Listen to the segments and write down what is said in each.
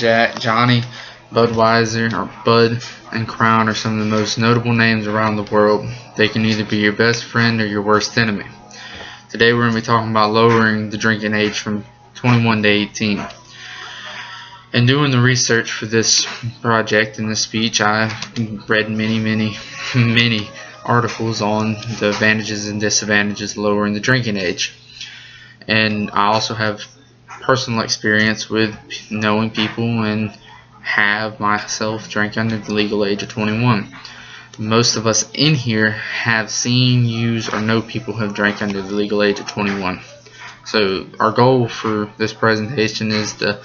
Jack, Johnny, Budweiser, or Bud, and Crown are some of the most notable names around the world. They can either be your best friend or your worst enemy. Today we're going to be talking about lowering the drinking age from 21 to 18. In doing the research for this project and this speech, I've read many articles on the advantages and disadvantages of lowering the drinking age. And I also have personal experience with knowing people and have myself drank under the legal age of 21. Most of us in here have seen, used, or know people who have drank under the legal age of 21. So our goal for this presentation is to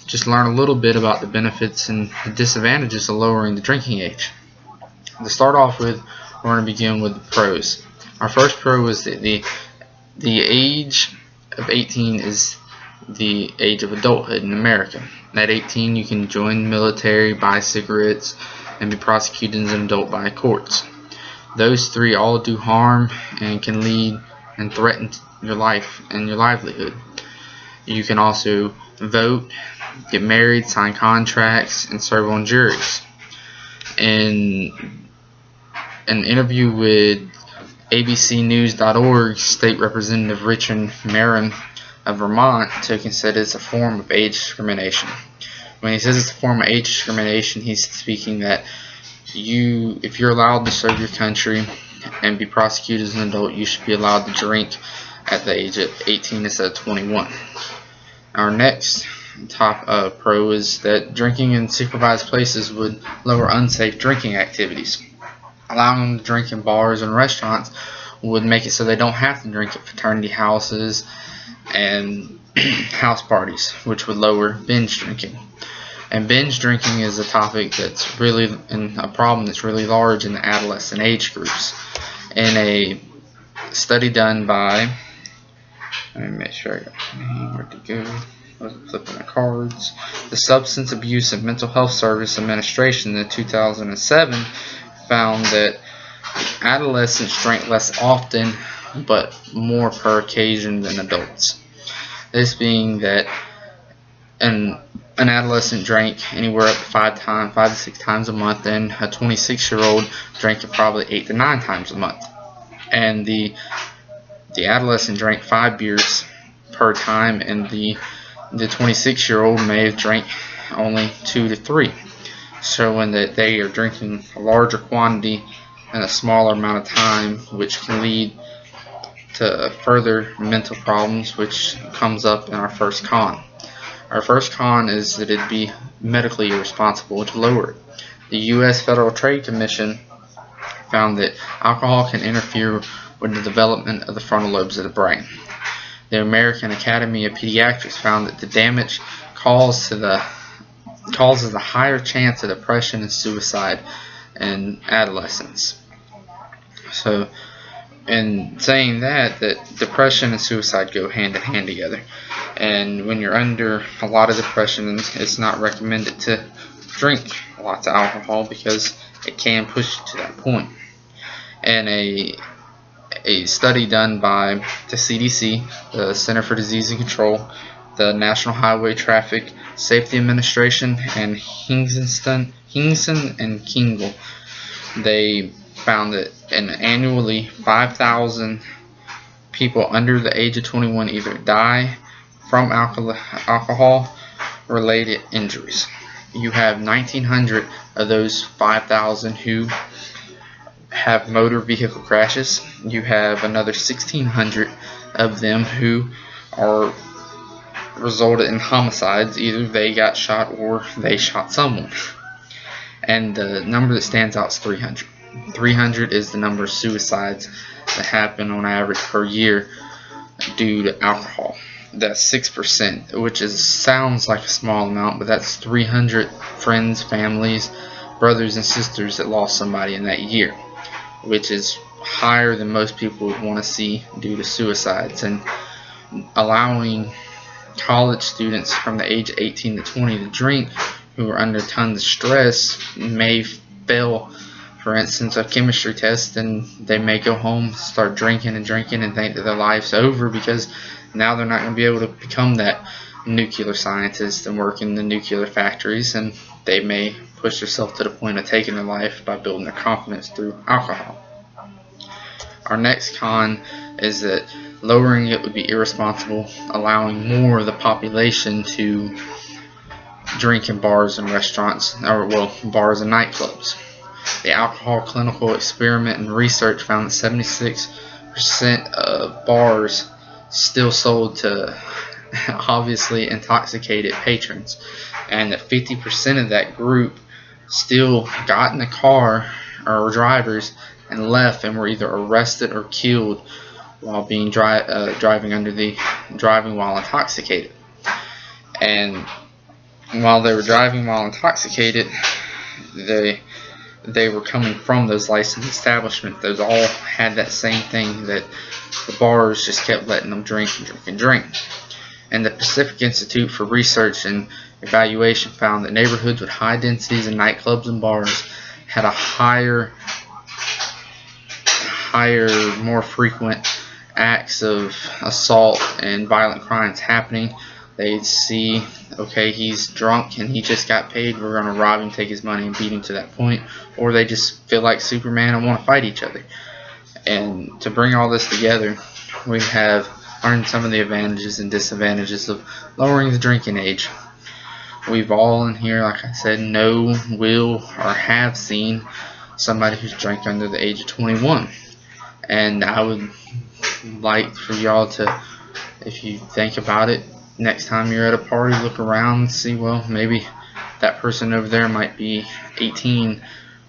just learn a little bit about the benefits and the disadvantages of lowering the drinking age. To start off with, we're going to begin with the pros. Our first pro is that the age of 18 is the age of adulthood in America. At 18, you can join the military, buy cigarettes, and be prosecuted as an adult by courts. Those three all do harm and can lead and threaten your life and your livelihood. You can also vote, get married, sign contracts, and serve on juries. In an interview with ABCnews.org, State Representative Richard Marron of Vermont took and said it's a form of age discrimination. When he says it's a form of age discrimination, he's speaking that if you're allowed to serve your country and be prosecuted as an adult, you should be allowed to drink at the age of 18 instead of 21. Our next top pro is that drinking in supervised places would lower unsafe drinking activities. Allowing them to drink in bars and restaurants would make it so they don't have to drink at fraternity houses and house parties, which would lower binge drinking. And binge drinking is a topic that's really a problem that's really large in the adolescent age groups. In a study done by, let me make sure I got my name, where to go. I was flipping the cards. The Substance Abuse and Mental Health Service Administration in 2007 found that adolescents drank less often but more per occasion than adults. This being that an adolescent drank anywhere up to 5 to 6 times a month, and a 26-year-old drank it probably 8 to 9 times a month. And the adolescent drank 5 beers per time, and the 26-year-old may have drank only 2 to 3, showing that they are drinking a larger quantity in a smaller amount of time, which can lead to further mental problems, which comes up in our first con. Our first con is that it'd be medically irresponsible to lower it. The U.S. Federal Trade Commission found that alcohol can interfere with the development of the frontal lobes of the brain. The American Academy of Pediatrics found that the damage causes a higher chance of depression and suicide in adolescents. So, in saying that depression and suicide go hand in hand together. And when you're under a lot of depression, it's not recommended to drink lots of alcohol because it can push you to that point. And a study done by the CDC, the Center for Disease and Control, the National Highway Traffic Safety Administration, and Hingston and Kingle, they found that annually 5,000 people under the age of 21 either die from alcohol-related injuries. You have 1,900 of those 5,000 who have motor vehicle crashes. You have another 1,600 of them who are resulted in homicides. Either they got shot or they shot someone. And the number that stands out is 300. 300 is the number of suicides that happen on average per year due to alcohol. That's 6%, which sounds like a small amount, but that's 300 friends, families, brothers and sisters that lost somebody in that year, which is higher than most people would want to see due to suicides. And allowing college students from the age of 18 to 20 to drink who are under tons of stress may fail, for instance, a chemistry test, and they may go home, start drinking and think that their life's over because now they're not going to be able to become that nuclear scientists and work in the nuclear factories, and they may push themselves to the point of taking their life by building their confidence through alcohol. Our next con is that lowering it would be irresponsible, allowing more of the population to drink in bars and restaurants, or well, bars and nightclubs. The alcohol clinical experiment and research found that 76% of bars still sold to obviously intoxicated patrons, and that 50% of that group still got in the car or drivers and left and were either arrested or killed while being driving while intoxicated. And while they were driving while intoxicated, they were coming from those licensed establishments. Those all had that same thing, that the bars just kept letting them drink and drink and drink. And the Pacific Institute for Research and Evaluation found that neighborhoods with high densities in nightclubs and bars had a higher, more frequent acts of assault and violent crimes happening. They'd see, okay, he's drunk and he just got paid, we're going to rob him, take his money, and beat him to that point. Or they just feel like Superman and want to fight each other. And to bring all this together, we have learned some of the advantages and disadvantages of lowering the drinking age. We've all in here, like I said, know, will, or have seen somebody who's drank under the age of 21. And I would like for y'all to, if you think about it, next time you're at a party, look around and see, well, maybe that person over there might be 18,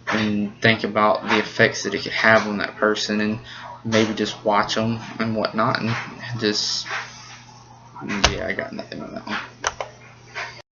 and think about the effects that it could have on that person, and maybe just watch them and whatnot, and just, yeah, I got nothing on that one.